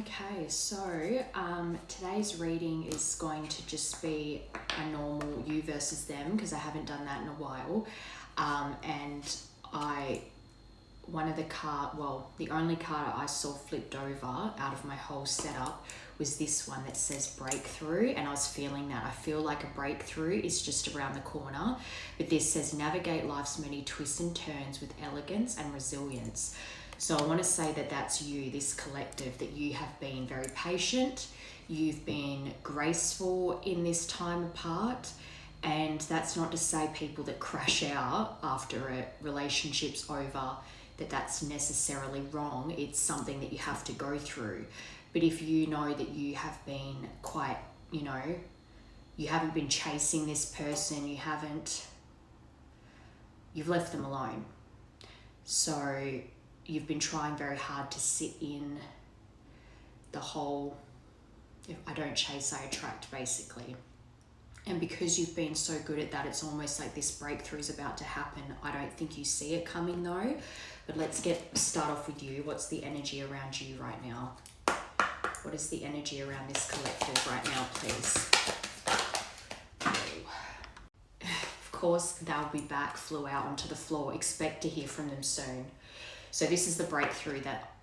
Okay, so today's reading is going to just be a normal you versus them because I haven't done that in a while. The only card I saw flipped over out of my whole setup was this one that says breakthrough, and I was feeling that. I feel like a breakthrough is just around the corner, but this says navigate life's many twists and turns with elegance and resilience. So I want to say that that's you, this collective, that you have been very patient, you've been graceful in this time apart, and that's not to say people that crash out after a relationship's over, that's necessarily wrong. It's something that you have to go through. But if you know that you have been quite, you haven't been chasing this person, you've left them alone. So you've been trying very hard to sit in the whole, if I don't chase, I attract, basically. And because you've been so good at that, it's almost like this breakthrough is about to happen. I don't think you see it coming though. But let's start off with you. What's the energy around you right now? What is the energy around this collective right now, please? Of course, they'll be back, flew out onto the floor. Expect to hear from them soon. So this is the breakthrough that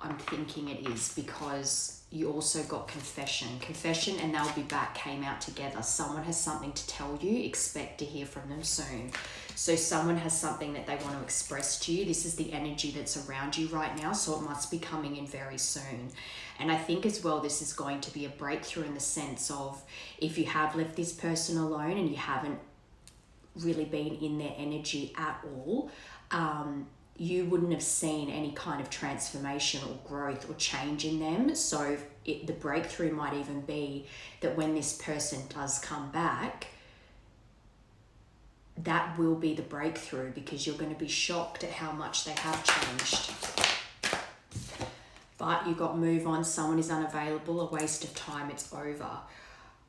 I'm thinking it is, because you also got confession. Confession and they'll be back came out together. Someone has something to tell you. Expect to hear from them soon. So someone has something that they want to express to you. This is the energy that's around you right now. So it must be coming in very soon. And I think as well, this is going to be a breakthrough in the sense of if you have left this person alone and you haven't really been in their energy at all, you wouldn't have seen any kind of transformation or growth or change in them. So the breakthrough might even be that when this person does come back, that will be the breakthrough, because you're going to be shocked at how much they have changed. But you got move on. Someone is unavailable, a waste of time, it's over.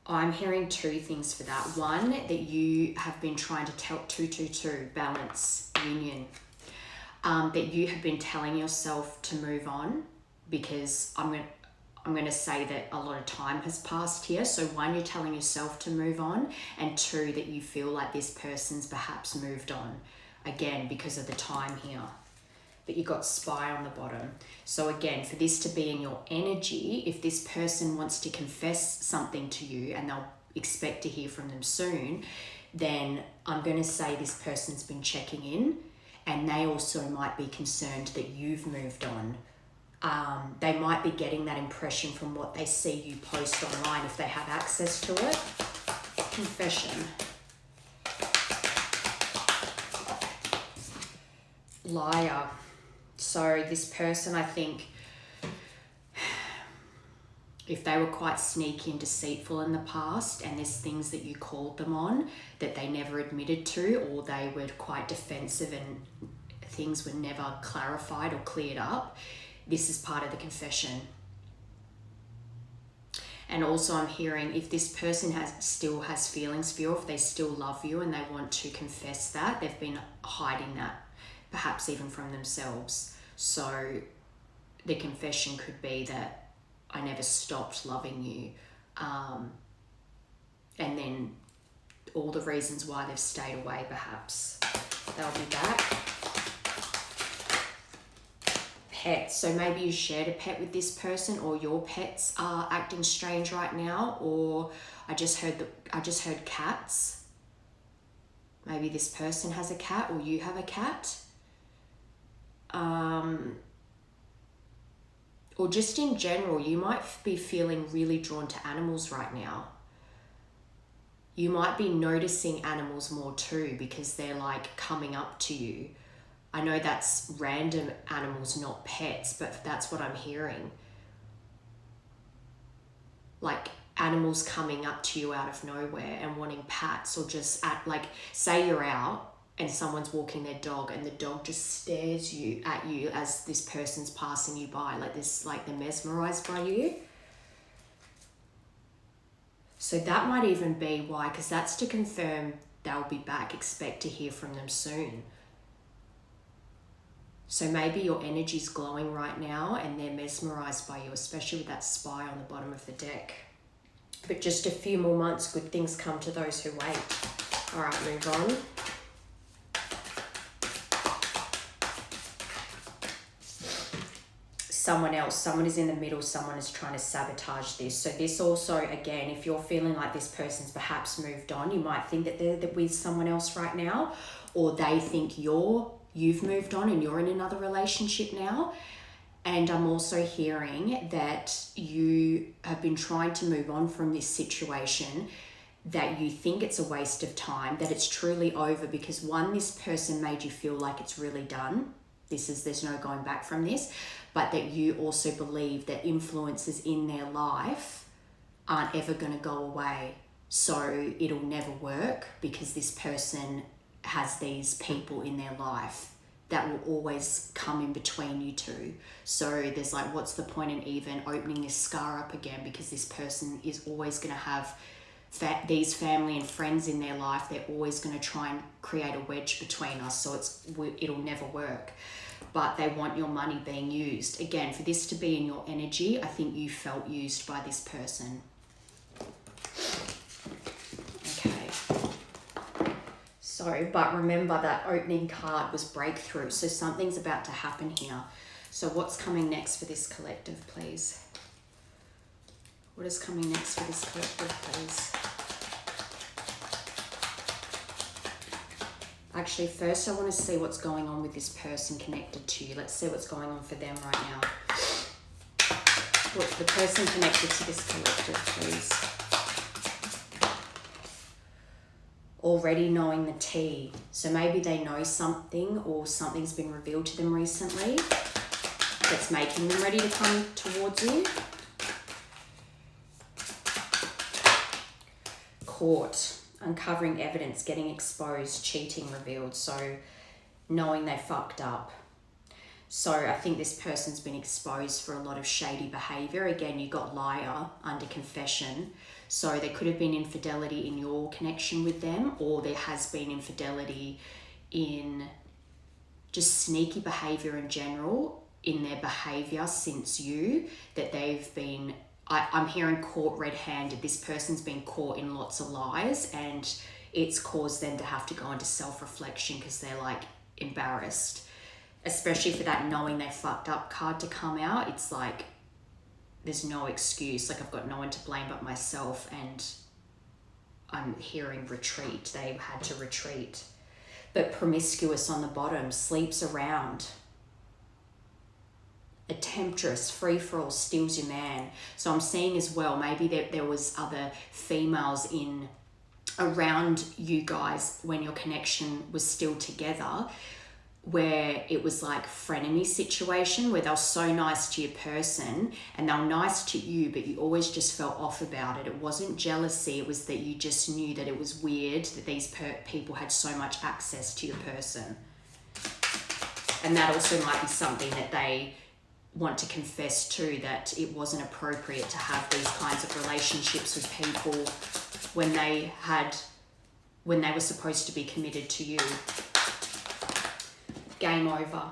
I'm hearing two things for that. One, that you have been trying to tell 222, balance, union. That you have been telling yourself to move on, because I'm going to say that a lot of time has passed here. So one, you're telling yourself to move on, and two, that you feel like this person's perhaps moved on, again, because of the time here. But you got spy on the bottom. So again, for this to be in your energy, if this person wants to confess something to you and they'll expect to hear from them soon, then I'm going to say this person's been checking in, and they also might be concerned that you've moved on. They might be getting that impression from what they see you post online if they have access to it. Confession. Liar. So this person, I think, if they were quite sneaky and deceitful in the past, and there's things that you called them on that they never admitted to, or they were quite defensive and things were never clarified or cleared up, this is part of the confession. And also I'm hearing, if this person still has feelings for you, if they still love you and they want to confess that, they've been hiding that, perhaps even from themselves. So the confession could be that I never stopped loving you. And then all the reasons why they've stayed away, perhaps. They'll be back. Pets. So maybe you shared a pet with this person, or your pets are acting strange right now, or I just heard cats. Maybe this person has a cat, or you have a cat. Or just in general, you might be feeling really drawn to animals right now. You might be noticing animals more too, because they're like coming up to you. I know that's random animals, not pets, but that's what I'm hearing. Like animals coming up to you out of nowhere and wanting pats, or just say you're out and someone's walking their dog and the dog just stares at you as this person's passing you by, like they're mesmerized by you. So that might even be why, because that's to confirm they'll be back. Expect to hear from them soon. So maybe your energy's glowing right now and they're mesmerized by you, especially with that spy on the bottom of the deck. But just a few more months, good things come to those who wait. All right, move on. Someone is in the middle, someone is trying to sabotage this. So this also, again, if you're feeling like this person's perhaps moved on, you might think that they're with someone else right now, or they think you've moved on and you're in another relationship now. And I'm also hearing that you have been trying to move on from this situation, that you think it's a waste of time, that it's truly over because one, this person made you feel like it's really done. There's no going back from this, but that you also believe that influences in their life aren't ever going to go away. So it'll never work because this person has these people in their life that will always come in between you two. So there's like, what's the point in even opening this scar up again? Because this person is always going to have these family and friends in their life. They're always going to try and create a wedge between us. So it'll never work. But they want your money being used. Again, for this to be in your energy, I think you felt used by this person. Okay. So, but remember that opening card was breakthrough. So something's about to happen here. So what's coming next for this collective, please? What is coming next for this collective, please? Actually, first I want to see what's going on with this person connected to you. Let's see what's going on for them right now. What's the person connected to this collective, please? Already knowing the tea. So maybe they know something or something's been revealed to them recently that's making them ready to come towards you. Court. Uncovering evidence, getting exposed, cheating revealed. So knowing they fucked up. So I think this person's been exposed for a lot of shady behavior. Again, you got liar under confession. So there could have been infidelity in your connection with them, or there has been infidelity in just sneaky behavior in general in their behavior since you, that they've been, I'm hearing caught red-handed. This person's been caught in lots of lies and it's caused them to have to go into self-reflection because they're like embarrassed, especially for that knowing they fucked up card to come out. It's like there's no excuse. Like I've got no one to blame but myself, and I'm hearing retreat. They had to retreat. But promiscuous on the bottom, sleeps around. A temptress, free-for-all, steals your man. So I'm seeing as well, maybe there was other females in around you guys when your connection was still together, where it was like frenemy situation where they were so nice to your person and they were nice to you, but you always just felt off about it. It wasn't jealousy, it was that you just knew that it was weird that these people had so much access to your person. And that also might be something that they want to confess to, that it wasn't appropriate to have these kinds of relationships with people when they were supposed to be committed to you. Game over.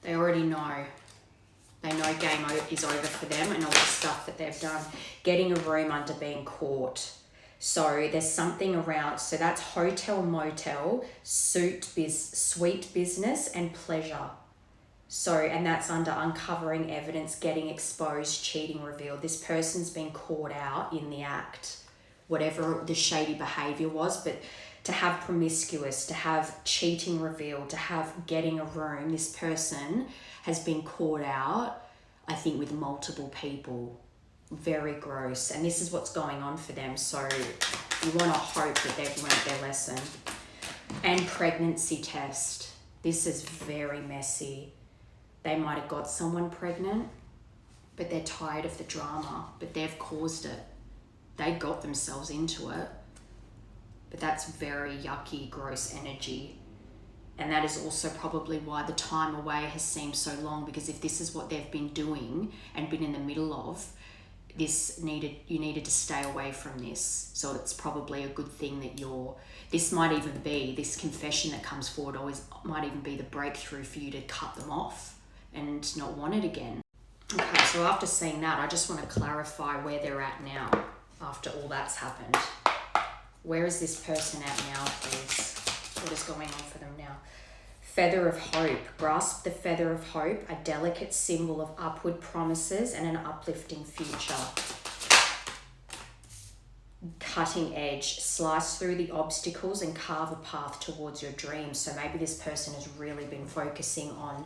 They already know. They know game is over for them and all the stuff that they've done. Getting a room under being caught. So there's something around, so that's hotel, motel, sweet business and pleasure. So, and that's under uncovering evidence, getting exposed, cheating revealed. This person's been caught out in the act, whatever the shady behavior was, but to have promiscuous, to have cheating revealed, to have getting a room, this person has been caught out, I think, with multiple people. Very gross. And this is what's going on for them. So you want to hope that they've learned their lesson. And pregnancy test. This is very messy. They might have got someone pregnant, but they're tired of the drama, but they've caused it. They got themselves into it. But that's very yucky, gross energy. And that is also probably why the time away has seemed so long, because if this is what they've been doing and been in the middle of, you needed to stay away from this. So it's probably a good thing that this might even be, this confession that comes forward always might even be the breakthrough for you to cut them off and not want it again. Okay, so after seeing that, I just want to clarify where they're at now after all that's happened. Where is this person at now, please? What is going on for them now? Feather of hope. Grasp the feather of hope, a delicate symbol of upward promises and an uplifting future. Cutting edge. Slice through the obstacles and carve a path towards your dreams. So maybe this person has really been focusing on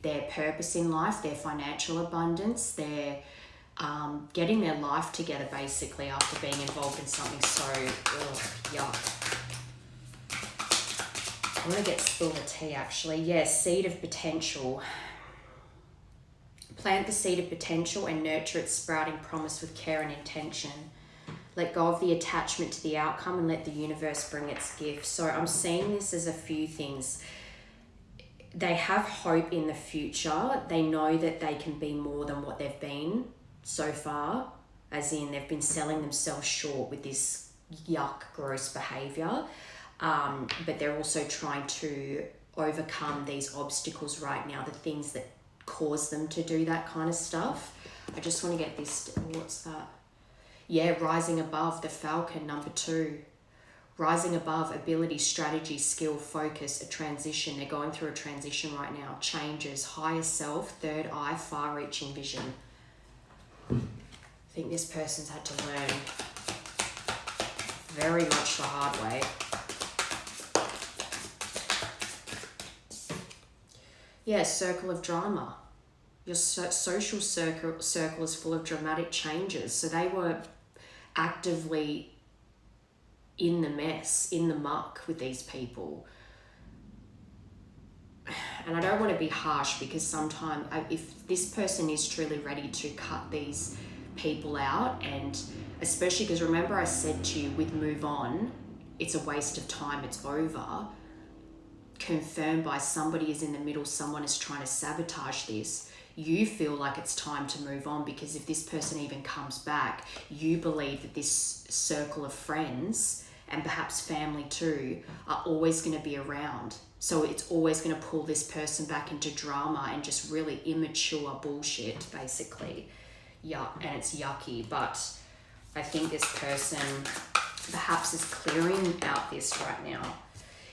their purpose in life, their financial abundance, their getting their life together basically after being involved in something so yuck. I'm going to get spill the tea actually. Yes, seed of potential. Plant the seed of potential and nurture its sprouting promise with care and intention. Let go of the attachment to the outcome and let the universe bring its gift. So I'm seeing this as a few things. They have hope in the future. They know that they can be more than what they've been so far, as in they've been selling themselves short with this yuck, gross behavior. But they're also trying to overcome these obstacles right now, the things that cause them to do that kind of stuff. I just want to get this, what's that? Yeah, rising above, the Falcon, number 2. Rising above, ability, strategy, skill, focus, a transition. They're going through a transition right now. Changes, higher self, third eye, far-reaching vision. I think this person's had to learn very much the hard way. Yeah, circle of drama. Your social circle is full of dramatic changes. So they were actively in the mess, in the muck with these people. And I don't want to be harsh because sometimes if this person is truly ready to cut these people out, and especially because remember I said to you with move on, it's a waste of time, it's over. Confirmed by somebody is in the middle, someone is trying to sabotage this. You feel like it's time to move on because if this person even comes back, you believe that this circle of friends and perhaps family too are always going to be around. So it's always going to pull this person back into drama and just really immature bullshit, basically. Yeah, and it's yucky. But I think this person perhaps is clearing out this right now.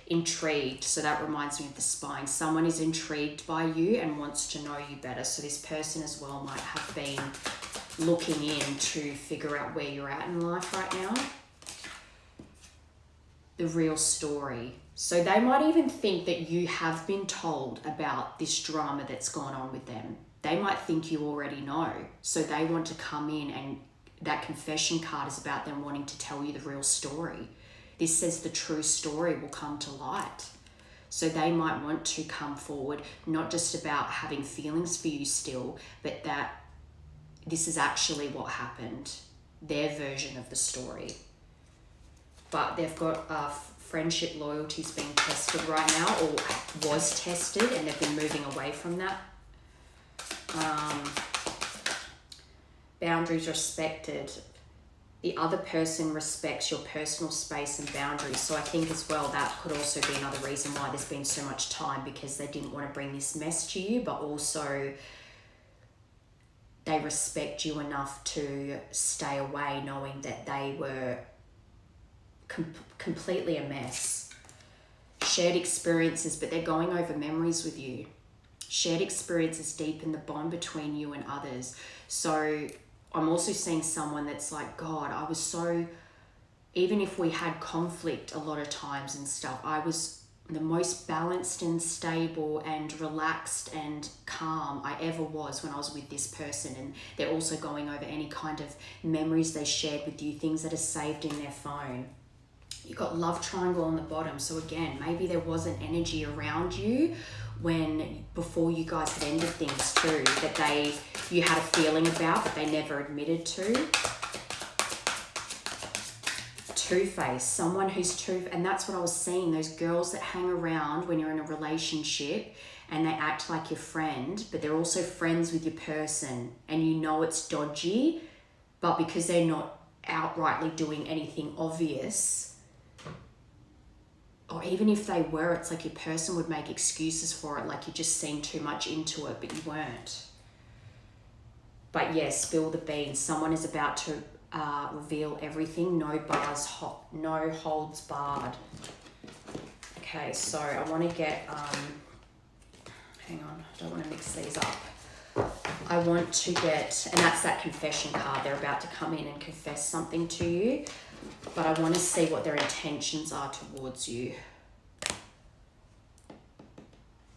Intrigued, so that reminds me of the spine. Someone is intrigued by you and wants to know you better. So this person as well might have been looking in to figure out where you're at in life right now. The real story. So they might even think that you have been told about this drama that's gone on with them. They might think you already know. So they want to come in, and that confession card is about them wanting to tell you the real story. This says the true story will come to light. So they might want to come forward, not just about having feelings for you still, but that this is actually what happened, their version of the story. But they've got friendship loyalties being tested right now, or was tested, and they've been moving away from that. Boundaries respected. The other person respects your personal space and boundaries. So I think as well that could also be another reason why there's been so much time, because they didn't want to bring this mess to you, but also they respect you enough to stay away knowing that they were completely a mess. Shared experiences, but they're going over memories with you. Shared experiences deepen the bond between you and others. So I'm also seeing someone that's like, God, I was so, even if we had conflict a lot of times and stuff, I was the most balanced and stable and relaxed and calm I ever was when I was with this person. And they're also going over any kind of memories they shared with you, things that are saved in their phone. You've got love triangle on the bottom. So again, maybe there was an energy around you before you guys had ended things too, that you had a feeling about, but they never admitted to. Two-faced, someone who's and that's what I was seeing, those girls that hang around when you're in a relationship and they act like your friend, but they're also friends with your person, and you know it's dodgy, But because they're not outrightly doing anything obvious, or even if they were, it's like your person would make excuses for it, like you just seemed too much into it, but you weren't. But yeah, spill the beans. Someone is about to reveal everything. No holds barred. Okay, so I want to get, hang on, I don't want to mix these up. I want to get, and that's that confession card. They're about to come in and confess something to you, but I want to see what their intentions are towards you.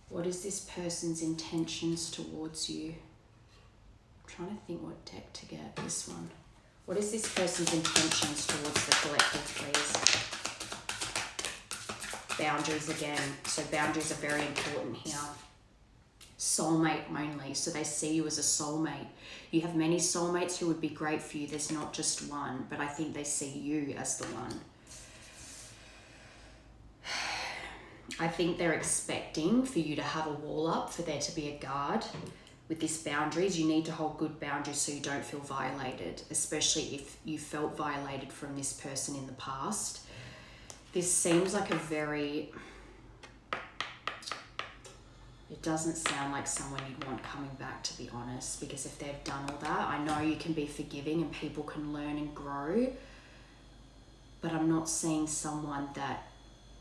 What is this person's intentions towards you? I'm trying to think what deck to get. This one. What is this person's intentions towards the collective, please? Boundaries again. So boundaries are very important here. Soulmate only. So they see you as a soulmate. You have many soulmates who would be great for you. There's not just one, but I think they see you as the one. I think they're expecting for you to have a wall up, for there to be a guard. With these boundaries, you need to hold good boundaries so you don't feel violated, especially if you felt violated from this person in the past. This seems like a very... It doesn't sound like someone you'd want coming back, to be honest, because if they've done all that, I know you can be forgiving and people can learn and grow, but I'm not seeing someone that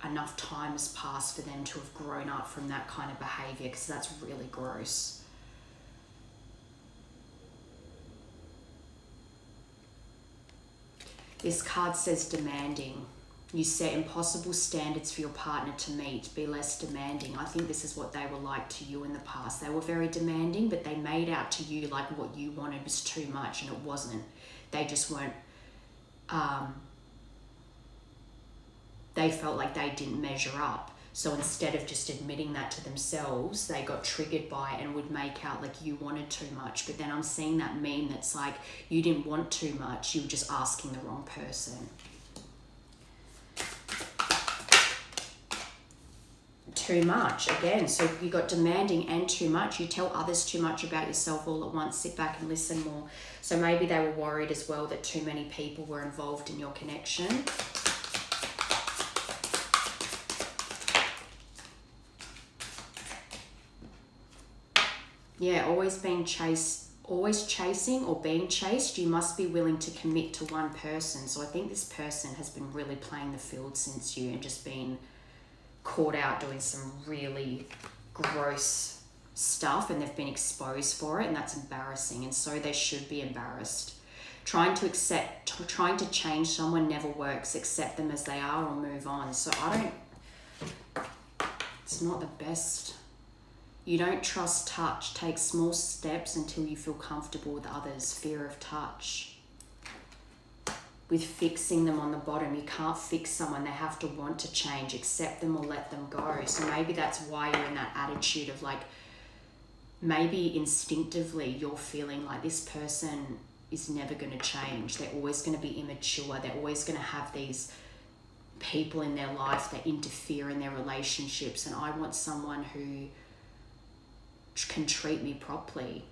enough time has passed for them to have grown up from that kind of behavior, because that's really gross. This card says demanding. You set impossible standards for your partner to meet. Be less demanding. I think this is what they were like to you in the past. They were very demanding, but they made out to you like what you wanted was too much, and it wasn't. They just weren't... they felt like they didn't measure up. So instead of just admitting that to themselves, they got triggered by it and would make out like you wanted too much. But then I'm seeing that meme that's like, you didn't want too much, you were just asking the wrong person. Too much, again. So you got demanding and too much. You tell others too much about yourself all at once. Sit back and listen more. So maybe they were worried as well that too many people were involved in your connection. Yeah, always chasing or being chased. You must be willing to commit to one person. So I think this person has been really playing the field since you and just been caught out doing some really gross stuff, and they've been exposed for it, and that's embarrassing, and so they should be embarrassed. Trying to change someone never works. Accept them as they are or move on. So it's not the best. You don't trust touch. Take small steps until you feel comfortable with others. Fear of touch. With fixing them on the bottom, you can't fix someone. They have to want to change. Accept them or let them go. So maybe that's why you're in that attitude of like, maybe instinctively you're feeling like this person is never going to change. They're always going to be immature. They're always going to have these people in their life that interfere in their relationships. And I want someone who can treat me properly.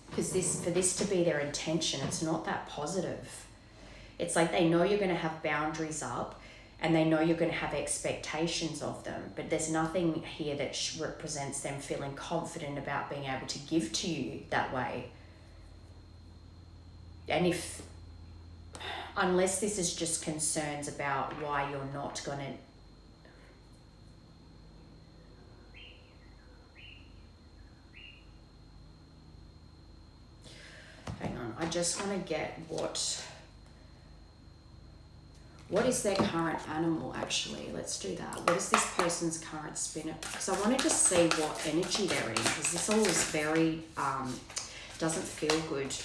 Because for this to be their intention, it's not that positive. It's like they know you're going to have boundaries up and they know you're going to have expectations of them, but there's nothing here that represents them feeling confident about being able to give to you that way. And unless this is just concerns about why you're not going to... Hang on, I just want to get what is their current animal, actually? Let's do that. What is this person's current spirit? Because I want to just see what energy they're in, because this all is very, doesn't feel good.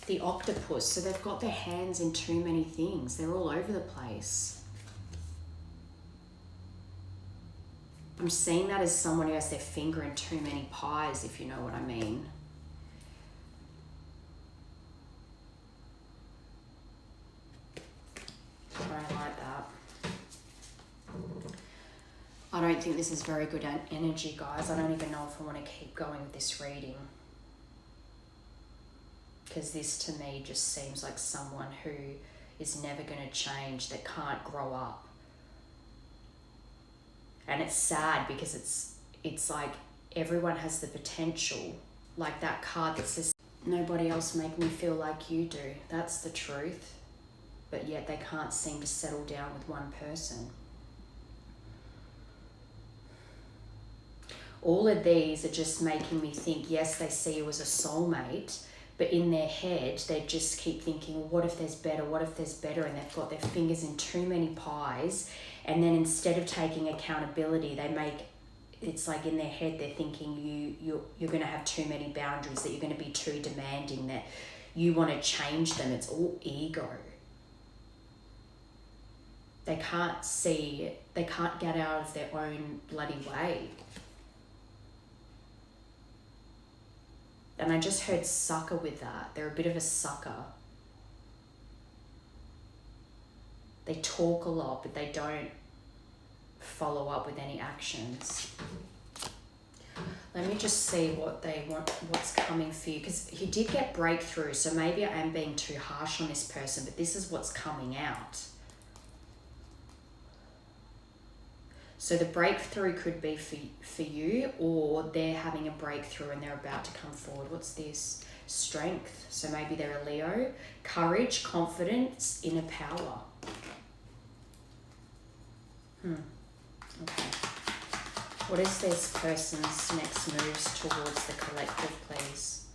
The octopus, so they've got their hands in too many things. They're all over the place. I'm seeing that as someone who has their finger in too many pies, if you know what I mean. I don't like that. I don't think this is very good energy, guys. I don't even know if I want to keep going with this reading. because this to me just seems like someone who is never going to change, that can't grow up. And it's sad because it's like everyone has the potential, like that card that says, nobody else make me feel like you do. That's the truth. But yet they can't seem to settle down with one person. All of these are just making me think, yes, they see you as a soulmate, but in their head, they just keep thinking, well, what if there's better? What if there's better? And they've got their fingers in too many pies. And then instead of taking accountability, it's like in their head, they're thinking you're going to have too many boundaries, that you're going to be too demanding, that you want to change them. It's all ego. They can't get out of their own bloody way. And I just heard sucker with that. They're a bit of a sucker. They talk a lot, but they don't follow up with any actions. Let me just see what they want, what's coming for you. Because you did get breakthrough, so maybe I am being too harsh on this person, but this is what's coming out. So the breakthrough could be for you, or they're having a breakthrough and they're about to come forward. What's this? Strength. So maybe they're a Leo. Courage, confidence, inner power. Okay. What is this person's next moves towards the collective, please?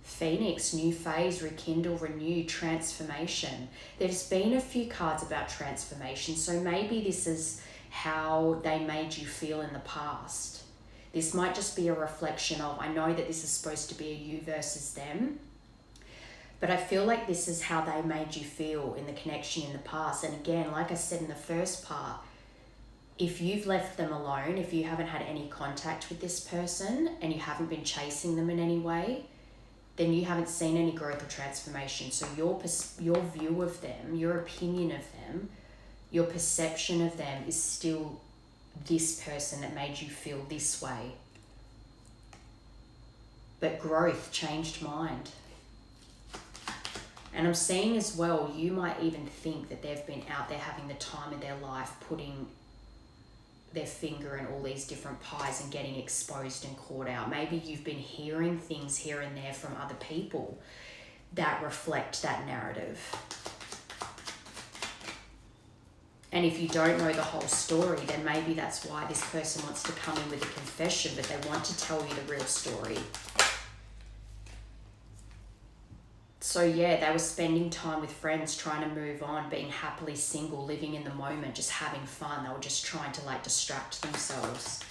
Phoenix, new phase, rekindle, renew, transformation. There's been a few cards about transformation, so maybe this is how they made you feel in the past. This might just be a reflection of, I know that this is supposed to be a you versus them, but I feel like this is how they made you feel in the connection in the past. And again, like I said in the first part, if you've left them alone, if you haven't had any contact with this person and you haven't been chasing them in any way, then you haven't seen any growth or transformation. So your view of them, your opinion of them, your perception of them is still this person that made you feel this way. But growth changed mind. And I'm seeing as well, you might even think that they've been out there having the time of their life, putting their finger in all these different pies and getting exposed and caught out. Maybe you've been hearing things here and there from other people that reflect that narrative. And if you don't know the whole story, then maybe that's why this person wants to come in with a confession, but they want to tell you the real story. So yeah, they were spending time with friends, trying to move on, being happily single, living in the moment, just having fun. They were just trying to distract themselves.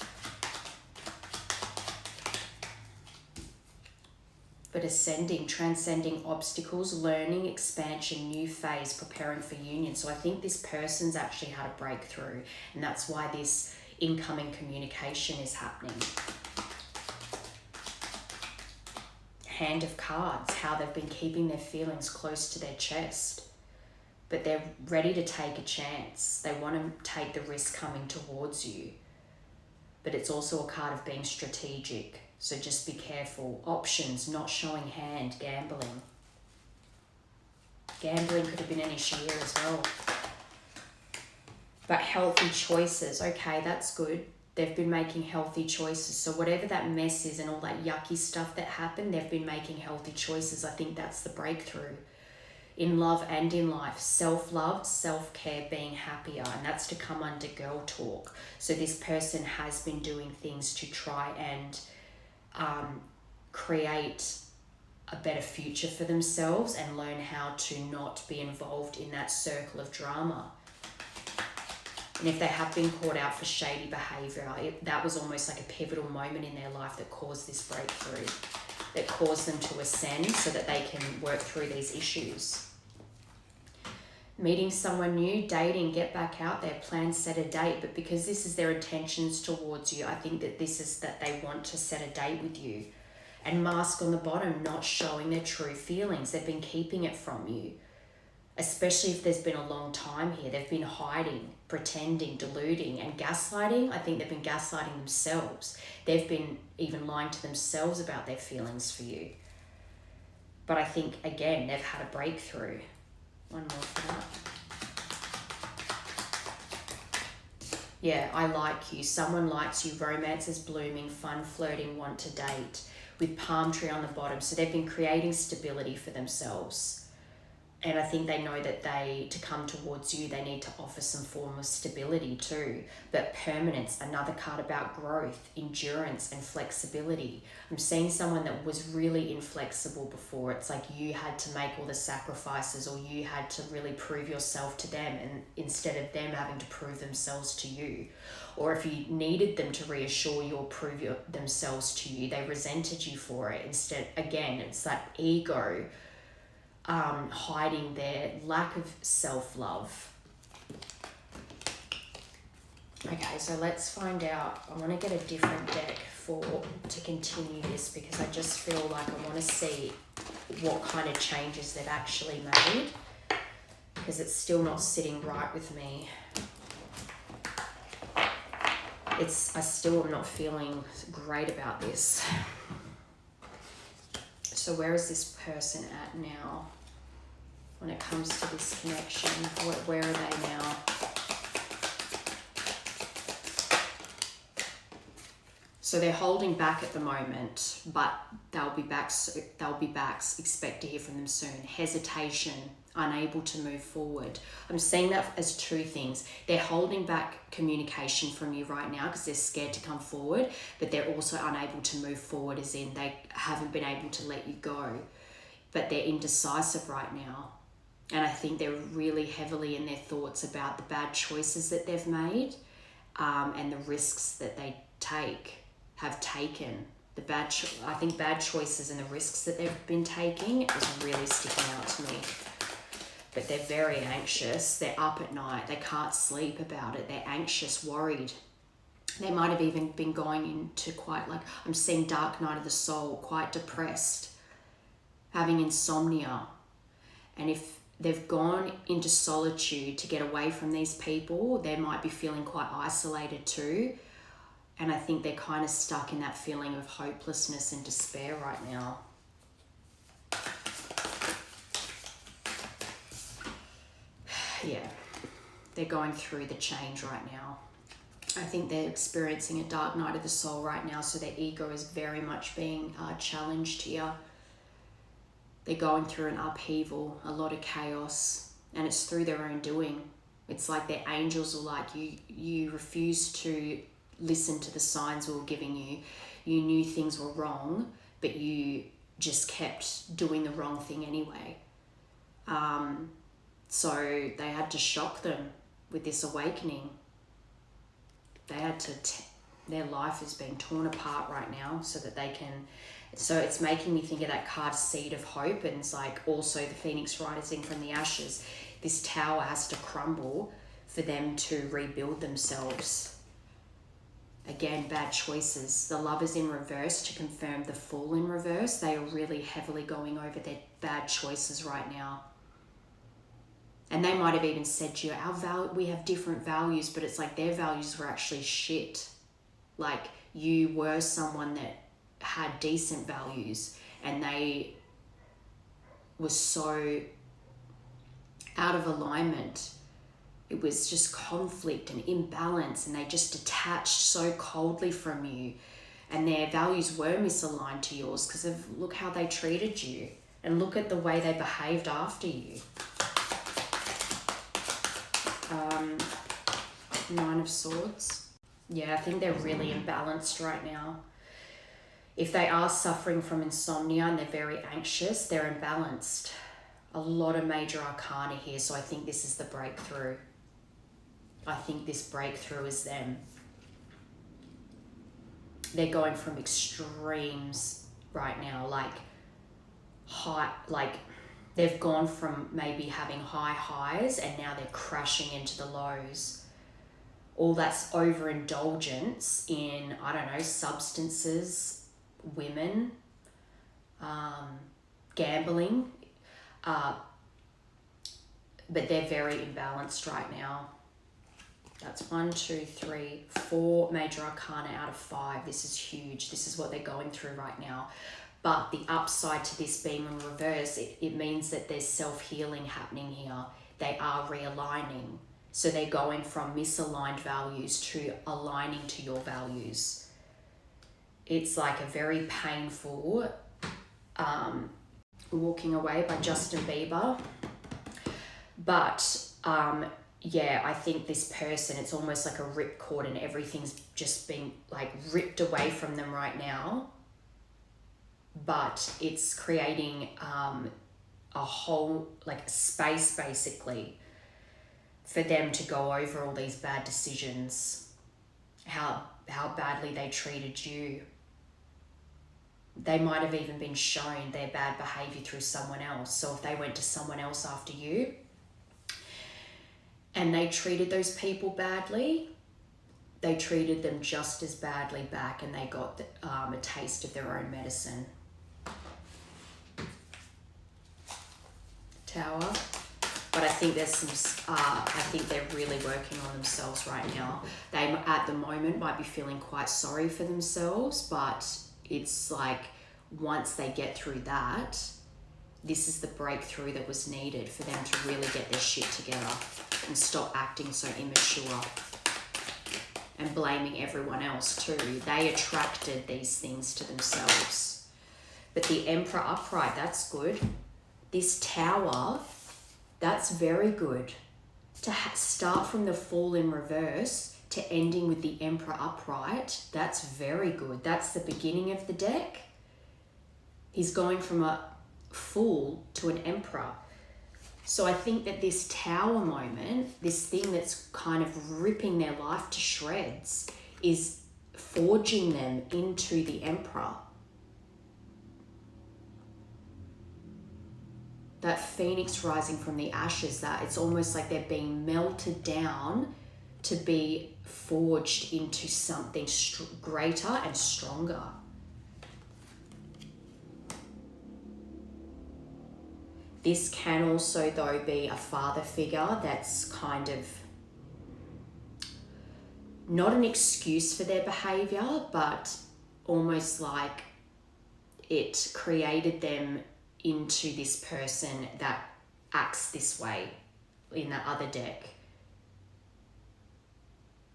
But ascending, transcending obstacles, learning, expansion, new phase, preparing for union. So I think this person's actually had a breakthrough, and that's why this incoming communication is happening. Hand of Cards, how they've been keeping their feelings close to their chest, but they're ready to take a chance. They want to take the risk coming towards you, but it's also a card of being strategic. So just be careful. Options, not showing hand, gambling. Gambling could have been an issue here as well. But healthy choices, okay, that's good. They've been making healthy choices. So whatever that mess is and all that yucky stuff that happened, they've been making healthy choices. I think that's the breakthrough. In love and in life, self-love, self-care, being happier, and that's to come under girl talk. So this person has been doing things to try and create a better future for themselves and learn how to not be involved in that circle of drama. And if they have been caught out for shady behaviour, that was almost like a pivotal moment in their life that caused this breakthrough, that caused them to ascend so that they can work through these issues. Meeting someone new, dating, get back out there, plan, set a date. But because this is their intentions towards you, I think that this is that they want to set a date with you. And mask on the bottom, not showing their true feelings. They've been keeping it from you. Especially if there's been a long time here. They've been hiding, pretending, deluding, and gaslighting. I think they've been gaslighting themselves. They've been even lying to themselves about their feelings for you. But I think, again, they've had a breakthrough. One more for that. Yeah, I like you. Someone likes you. Romance is blooming. Fun, flirting, want to date. With palm tree on the bottom. So they've been creating stability for themselves. And I think they know that to come towards you, they need to offer some form of stability too. But permanence, another card about growth, endurance, and flexibility. I'm seeing someone that was really inflexible before. It's like you had to make all the sacrifices, or you had to really prove yourself to them, and instead of them having to prove themselves to you. Or if you needed them to reassure you or prove themselves to you, they resented you for it. Instead, again, it's that ego hiding their lack of self-love. Okay, so let's find out. I want to get a different deck to continue this, because I just feel like I want to see what kind of changes they've actually made, because it's still not sitting right with me. I still am not feeling great about this. So where is this person at now? When it comes to this connection, where are they now? So they're holding back at the moment, but they'll be back. Expect to hear from them soon. Hesitation, unable to move forward. I'm seeing that as two things. They're holding back communication from you right now because they're scared to come forward, but they're also unable to move forward, as in they haven't been able to let you go. But they're indecisive right now. And I think they're really heavily in their thoughts about the bad choices that they've made, and the risks that they have taken. I think bad choices and the risks that they've been taking is really sticking out to me. But they're very anxious. They're up at night. They can't sleep about it. They're anxious, worried. They might have even been going into quite, like, I'm seeing dark night of the soul, quite depressed, having insomnia. And if they've gone into solitude to get away from these people, they might be feeling quite isolated too. And I think they're kind of stuck in that feeling of hopelessness and despair right now. Yeah, they're going through the change right now. I think they're experiencing a dark night of the soul right now, so their ego is very much being challenged here. They're going through an upheaval, a lot of chaos, and it's through their own doing. It's like their angels are like, you refused to listen to the signs we were giving you. You knew things were wrong, but you just kept doing the wrong thing anyway. So they had to shock them with this awakening. They had to, their life is being torn apart right now so that they can, so it's making me think of that card Seed of Hope, and it's like also the Phoenix rising from the ashes. This tower has to crumble for them to rebuild themselves. Again, bad choices. The Lovers in reverse to confirm the Fool in reverse. They are really heavily going over their bad choices right now. And they might have even said to you, we have different values, but it's like their values were actually shit. Like you were someone that had decent values, and they were so out of alignment. It was just conflict and imbalance, and they just detached so coldly from you, and their values were misaligned to yours because of look how they treated you, and look at the way they behaved after you. Nine of Swords. Yeah, I think they're really imbalanced right now. If they are suffering from insomnia and they're very anxious, they're imbalanced. A lot of major arcana here, so I think this is the breakthrough. I think this breakthrough is them. They're going from extremes right now, they've gone from maybe having high highs and now they're crashing into the lows. All that's overindulgence in, substances, women, gambling, but they're very imbalanced right now. That's 1, 2, 3, 4 major arcana out of 5. This is huge. This is what they're going through right now. But the upside to this being in reverse, it means that there's self-healing happening here. They are realigning. So they're going from misaligned values to aligning to your values. It's like a very painful Walking Away by Justin Bieber. But yeah, I think this person, it's almost like a ripcord and everything's just being like ripped away from them right now. But it's creating a whole like space basically for them to go over all these bad decisions, how badly they treated you. They might have even been shown their bad behavior through someone else. So if they went to someone else after you and they treated those people badly, they treated them just as badly back, and they got a taste of their own medicine. Tower. But I think there's some, I think they're really working on themselves right now. They, at the moment, might be feeling quite sorry for themselves, but it's like once they get through that, this is the breakthrough that was needed for them to really get their shit together and stop acting so immature and blaming everyone else too. They attracted these things to themselves. But the Emperor upright, that's good. This Tower, that's very good. To start from the Fool in reverse to ending with the Emperor upright, that's very good. That's the beginning of the deck. He's going from a Fool to an Emperor. So I think that this Tower moment, this thing that's kind of ripping their life to shreds, is forging them into the Emperor. That phoenix rising from the ashes, that it's almost like they're being melted down to be forged into something greater and stronger. This can also, though, be a father figure that's kind of not an excuse for their behavior, but almost like it created them into this person that acts this way in the other deck.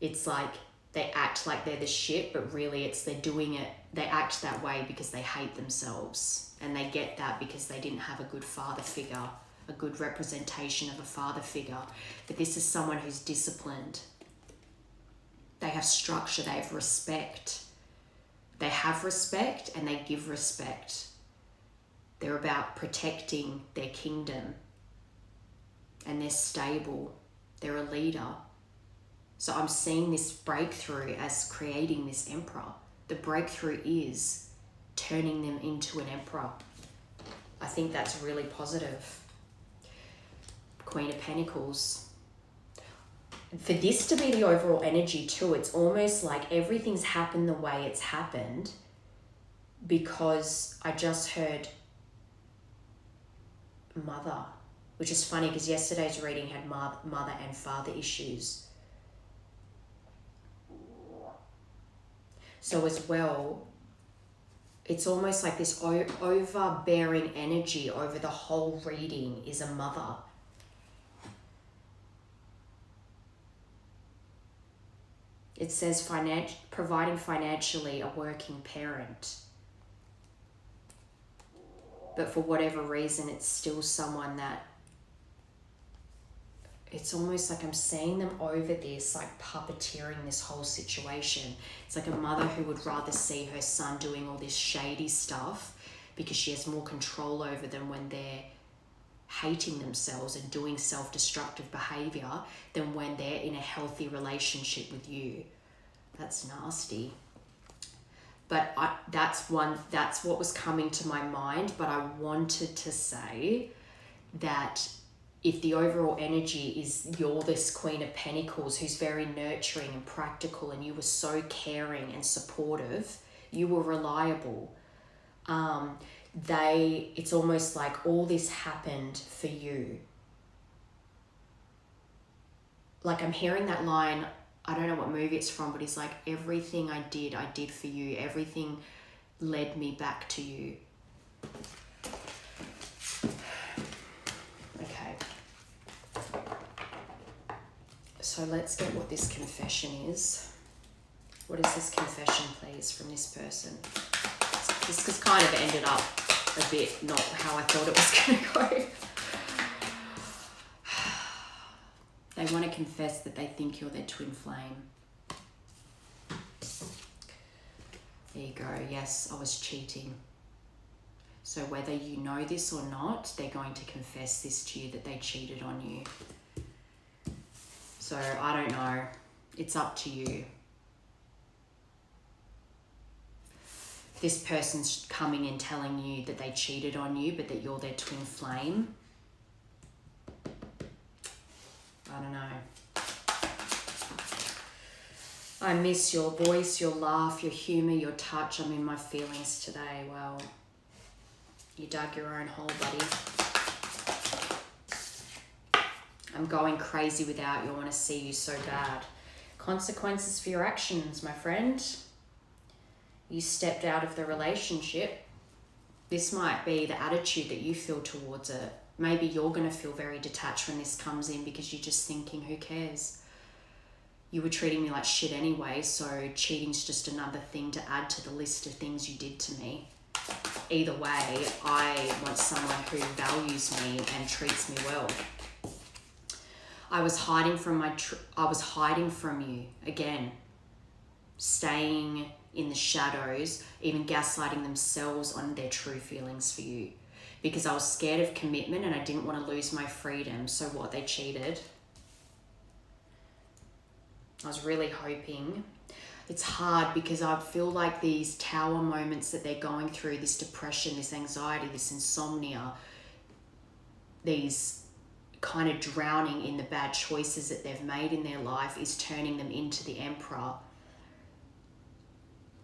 It's like they act like they're the shit, but really they're doing it, they act that way because they hate themselves. And they get that because they didn't have a good father figure, a good representation of a father figure. But this is someone who's disciplined. They have structure, they have respect. They have respect and they give respect. They're about protecting their kingdom. And they're stable. They're a leader. So I'm seeing this breakthrough as creating this Emperor. The breakthrough is turning them into an Emperor. I think that's really positive. Queen of Pentacles. For this to be the overall energy too, it's almost like everything's happened the way it's happened because I just heard mother, which is funny because yesterday's reading had mother and father issues. So as well, it's almost like this overbearing energy over the whole reading is a mother. It says providing financially a working parent. But for whatever reason, it's still someone that, it's almost like I'm seeing them over this, like puppeteering this whole situation. It's like a mother who would rather see her son doing all this shady stuff because she has more control over them when they're hating themselves and doing self-destructive behavior than when they're in a healthy relationship with you. That's nasty. But that's what was coming to my mind. But I wanted to say that if the overall energy is you're this Queen of Pentacles who's very nurturing and practical, and you were so caring and supportive, you were reliable. It's almost like all this happened for you. Like I'm hearing that line, I don't know what movie it's from, but it's like, everything I did for you. Everything led me back to you. Okay. So let's get what this confession is. What is this confession, please, from this person? This has kind of ended up a bit not how I thought it was going to go. They want to confess that they think you're their twin flame. There you go. Yes, I was cheating. So whether you know this or not, they're going to confess this to you, that they cheated on you. So I don't know. It's up to you. This person's coming in telling you that they cheated on you, but that you're their twin flame. I don't know. I miss your voice, your laugh, your humour, your touch. I'm in my feelings today. Well, you dug your own hole, buddy. I'm going crazy without you. I want to see you so bad. Consequences for your actions, my friend. You stepped out of the relationship. This might be the attitude that you feel towards it. Maybe you're going to feel very detached when this comes in because you're just thinking, who cares? You were treating me like shit anyway, so cheating's just another thing to add to the list of things you did to me. Either way, I want someone who values me and treats me well. I was hiding from you again, staying in the shadows, even gaslighting themselves on their true feelings for you, because I was scared of commitment and I didn't want to lose my freedom. So what? They cheated. I was really hoping. It's hard because I feel like these tower moments that they're going through, this depression, this anxiety, this insomnia, these kind of drowning in the bad choices that they've made in their life is turning them into the Emperor.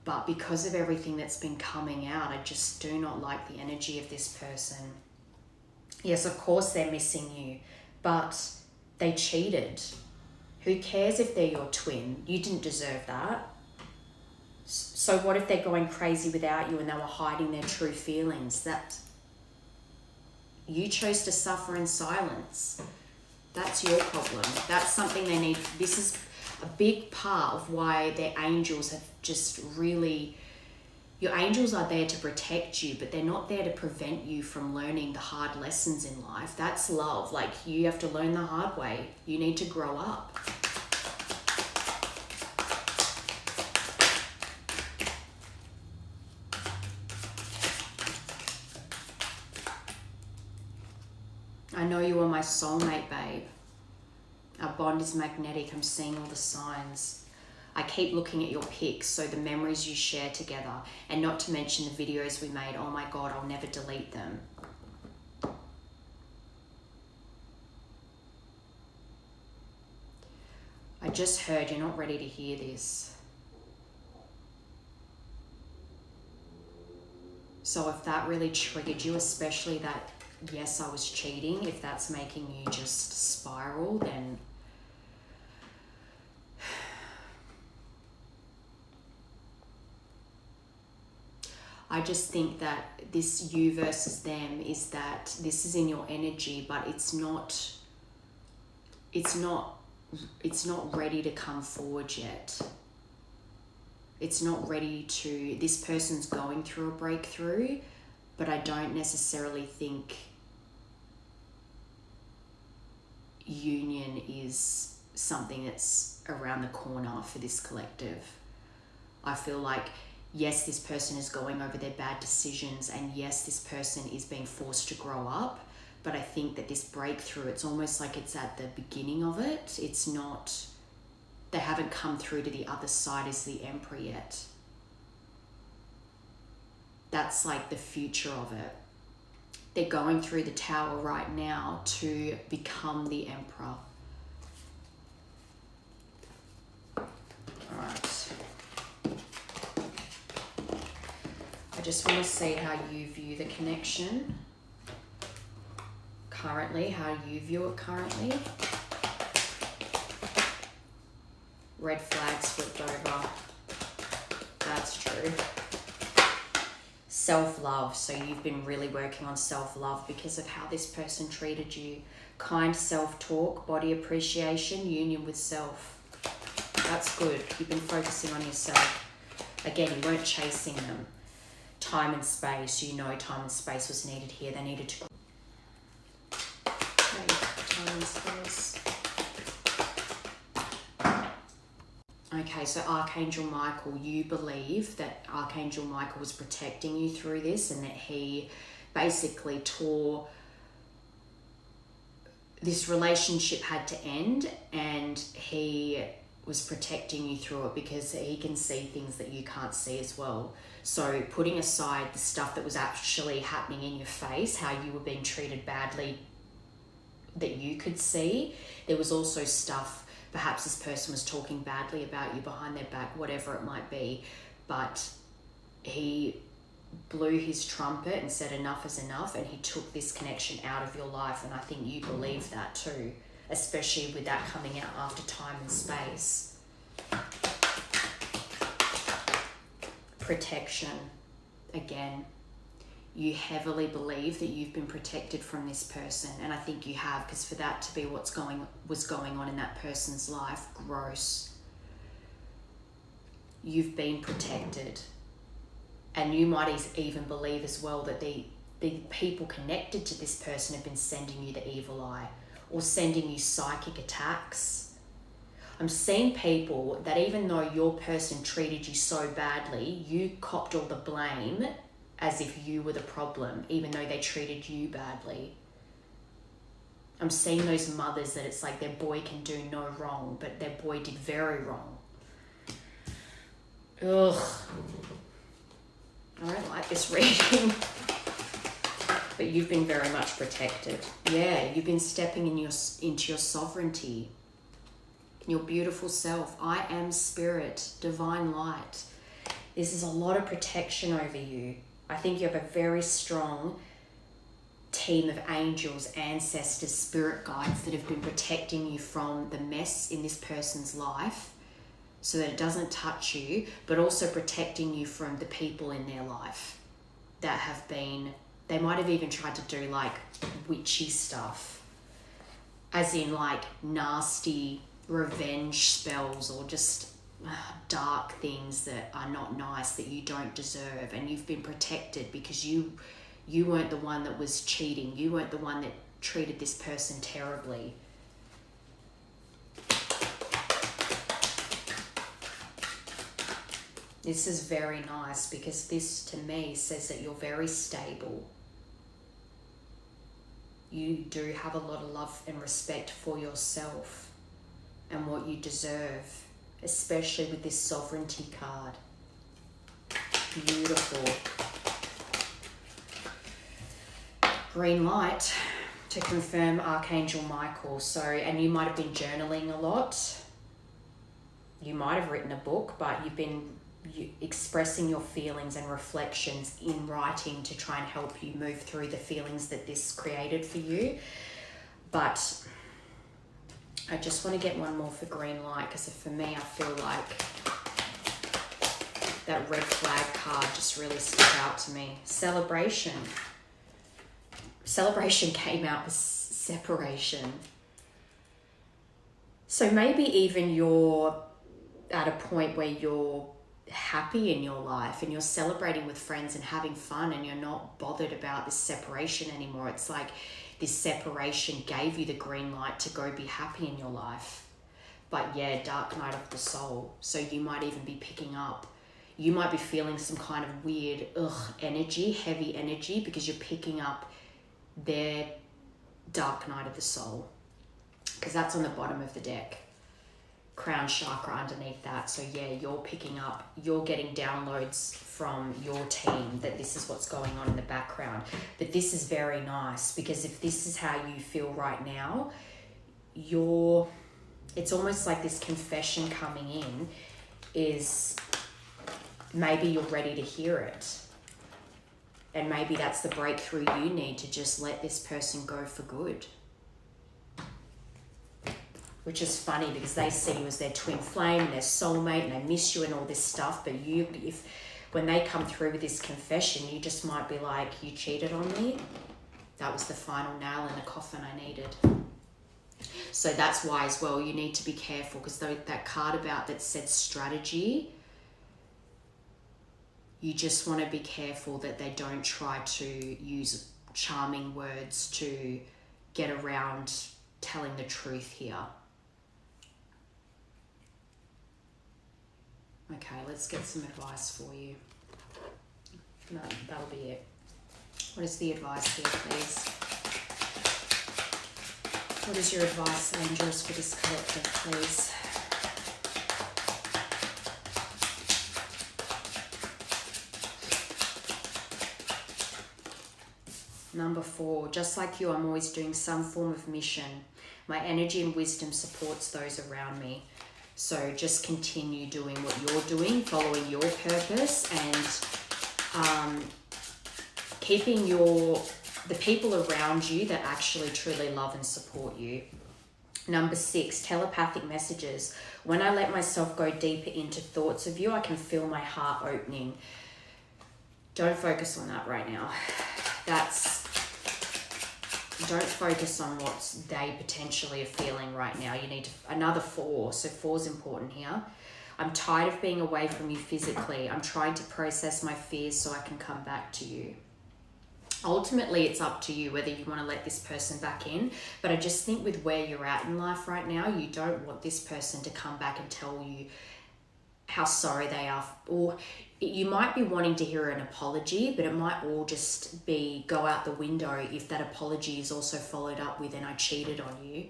But because of everything that's been coming out, I just do not like the energy of this person. Yes, of course they're missing you, but they cheated. Who cares if they're your twin? You didn't deserve that. So what if they're going crazy without you and they were hiding their true feelings? That you chose to suffer in silence. That's your problem. That's something they need. This is a big part of why their angels have just really... Your angels are there to protect you, but they're not there to prevent you from learning the hard lessons in life. That's love. Like, you have to learn the hard way. You need to grow up. I know you are my soulmate, babe. Our bond is magnetic. I'm seeing all the signs. I keep looking at your pics, so the memories you share together, and not to mention the videos we made. Oh my God, I'll never delete them. I just heard you're not ready to hear this. So if that really triggered you, especially that, yes, I was cheating, if that's making you just spiral, then I just think that this you versus them is that this is in your energy, but it's not ready to come forward yet. It's not ready to... This person's going through a breakthrough, but I don't necessarily think union is something that's around the corner for this collective. I feel like, yes, this person is going over their bad decisions, and yes, this person is being forced to grow up, but I think that this breakthrough, it's almost like it's at the beginning of it. It's not... They haven't come through to the other side as the Emperor yet. That's like the future of it. They're going through the tower right now to become the Emperor. Alright. I just want to see how you view the connection currently, how you view it currently. Red flags flipped over. That's true. Self-love. So you've been really working on self-love because of how this person treated you. Kind self-talk, body appreciation, union with self. That's good. You've been focusing on yourself. Again, you weren't chasing them. Time and space. You know time and space was needed here. They needed to... Okay, time and space. Okay, so Archangel Michael, you believe that Archangel Michael was protecting you through this and that he basically tore... This relationship had to end and he was protecting you through it because he can see things that you can't see as well. So putting aside the stuff that was actually happening in your face, how you were being treated badly that you could see, there was also stuff, perhaps this person was talking badly about you behind their back, whatever it might be, but he blew his trumpet and said enough is enough, and he took this connection out of your life. And I think you believe that too, especially with that coming out after time and space. Protection. Again, you heavily believe that you've been protected from this person, and I think you have, because for that to be was going on in that person's life, gross. You've been protected. And you might even believe as well that the people connected to this person have been sending you the evil eye or sending you psychic attacks. I'm seeing people that even though your person treated you so badly, you copped all the blame as if you were the problem, even though they treated you badly. I'm seeing those mothers that it's like their boy can do no wrong, but their boy did very wrong. Ugh. I don't like this reading. But you've been very much protected. Yeah, you've been stepping into your sovereignty, your beautiful self. I am spirit, divine light. This is a lot of protection over you. I think you have a very strong team of angels, ancestors, spirit guides that have been protecting you from the mess in this person's life, so that it doesn't touch you, but also protecting you from the people in their life that have been, they might have even tried to do like witchy stuff, as in like nasty revenge spells or just dark things that are not nice, that you don't deserve. And you've been protected because you weren't the one that was cheating. You weren't the one that treated this person terribly. This is very nice because this to me says that you're very stable. You do have a lot of love and respect for yourself and what you deserve, especially with this sovereignty card. Beautiful. Green light to confirm Archangel Michael. So, and you might have been journaling a lot. You might have written a book, but you've been expressing your feelings and reflections in writing to try and help you move through the feelings that this created for you. But I just want to get one more for green light, because for me, I feel like that red flag card just really stuck out to me. Celebration. Celebration came out with separation. So maybe even you're at a point where you're happy in your life and you're celebrating with friends and having fun, and you're not bothered about this separation anymore. It's like this separation gave you the green light to go be happy in your life. But yeah, dark night of the soul. So you might even be picking up, you might be feeling some kind of weird energy, heavy energy, because you're picking up their dark night of the soul, because that's on the bottom of the deck. Crown chakra underneath that. So yeah, you're picking up, you're getting downloads from your team that this is what's going on in the background. But this is very nice, because if this is how you feel right now, it's almost like this confession coming in is maybe you're ready to hear it. And maybe that's the breakthrough you need, to just let this person go for good. Which is funny, because they see you as their twin flame and their soulmate, and they miss you and all this stuff. But when they come through with this confession, you just might be like, you cheated on me. That was the final nail in the coffin I needed. So that's why as well, you need to be careful, because that card about that said strategy, you just want to be careful that they don't try to use charming words to get around telling the truth here. Okay, let's get some advice for you. No, that'll be it. What is the advice here, please? What is your advice, angels, for this collective, please? Number 4, just like you, I'm always doing some form of mission. My energy and wisdom supports those around me. So just continue doing what you're doing, following your purpose, and keeping the people around you that actually truly love and support you. Number 6, telepathic messages. When I let myself go deeper into thoughts of you, I can feel my heart opening. Don't focus on that right now. Don't focus on what they potentially are feeling right now. You need another 4. So 4 is important here. I'm tired of being away from you physically. I'm trying to process my fears so I can come back to you. Ultimately, it's up to you whether you want to let this person back in. But I just think with where you're at in life right now, you don't want this person to come back and tell you how sorry they are. Or you might be wanting to hear an apology, but it might all just be go out the window if that apology is also followed up with, and I cheated on you.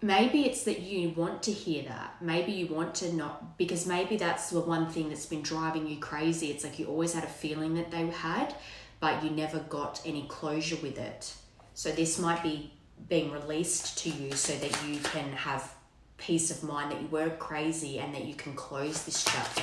Maybe it's that you want to hear that. Maybe you want to not, because maybe that's the one thing that's been driving you crazy. It's like you always had a feeling that they had, but you never got any closure with it. So this might be being released to you so that you can have peace of mind that you weren't crazy and that you can close this chapter.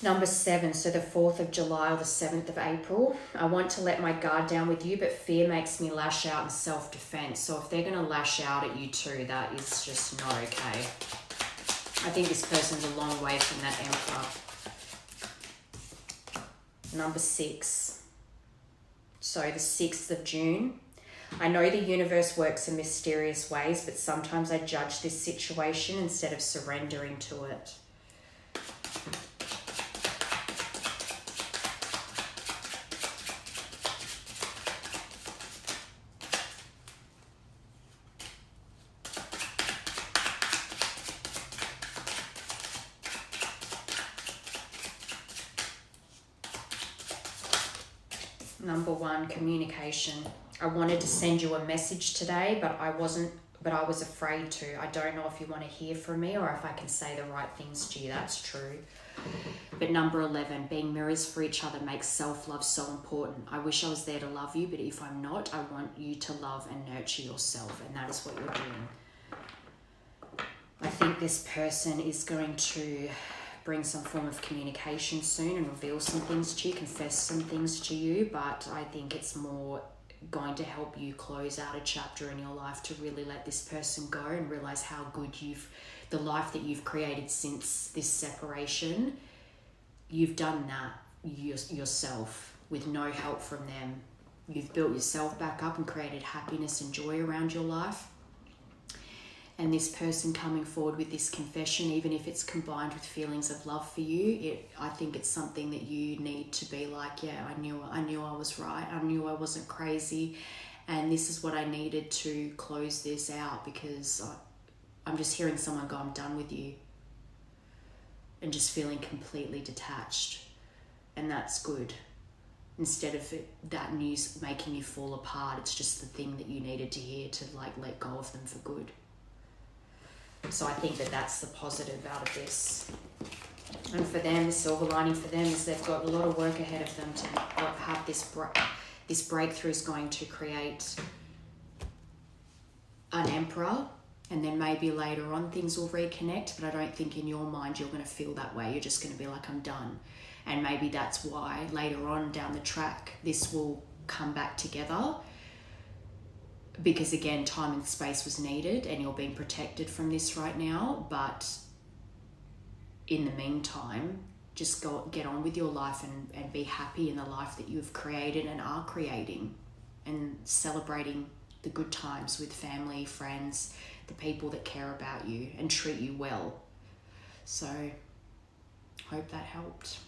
Number 7, so the 4th of July or the 7th of April. I want to let my guard down with you, but fear makes me lash out in self-defense. So if they're going to lash out at you too, that is just not okay. I think this person's a long way from that Emperor. Number 6. So the 6th of June. I know the universe works in mysterious ways, but sometimes I judge this situation instead of surrendering to it. Number 1, communication. I wanted to send you a message today, but I was afraid to. I don't know if you want to hear from me or if I can say the right things to you. That's true. But number 11, being mirrors for each other makes self-love so important. I wish I was there to love you, but if I'm not, I want you to love and nurture yourself, and that is what you're doing. I think this person is going to bring some form of communication soon and reveal some things to you, confess some things to you, but I think it's more going to help you close out a chapter in your life to really let this person go and realize how good the life that you've created since this separation, you've done that yourself with no help from them. You've built yourself back up and created happiness and joy around your life. And this person coming forward with this confession, even if it's combined with feelings of love for you, I think it's something that you need to be like, yeah, I knew I was right. I knew I wasn't crazy. And this is what I needed to close this out, because I'm just hearing someone go, I'm done with you. And just feeling completely detached. And that's good. Instead of that news making you fall apart, it's just the thing that you needed to hear to let go of them for good. So I think that that's the positive out of this. And for them, the silver lining for them is they've got a lot of work ahead of them to have this breakthrough is going to create an emperor, and then maybe later on things will reconnect, but I don't think in your mind you're going to feel that way. You're just going to be like, I'm done. And maybe that's why later on down the track this will come back together. because again, time and space was needed and you're being protected from this right now. But in the meantime, just get on with your life and be happy in the life that you've created and are creating, and celebrating the good times with family, friends, the people that care about you and treat you well. So hope that helped.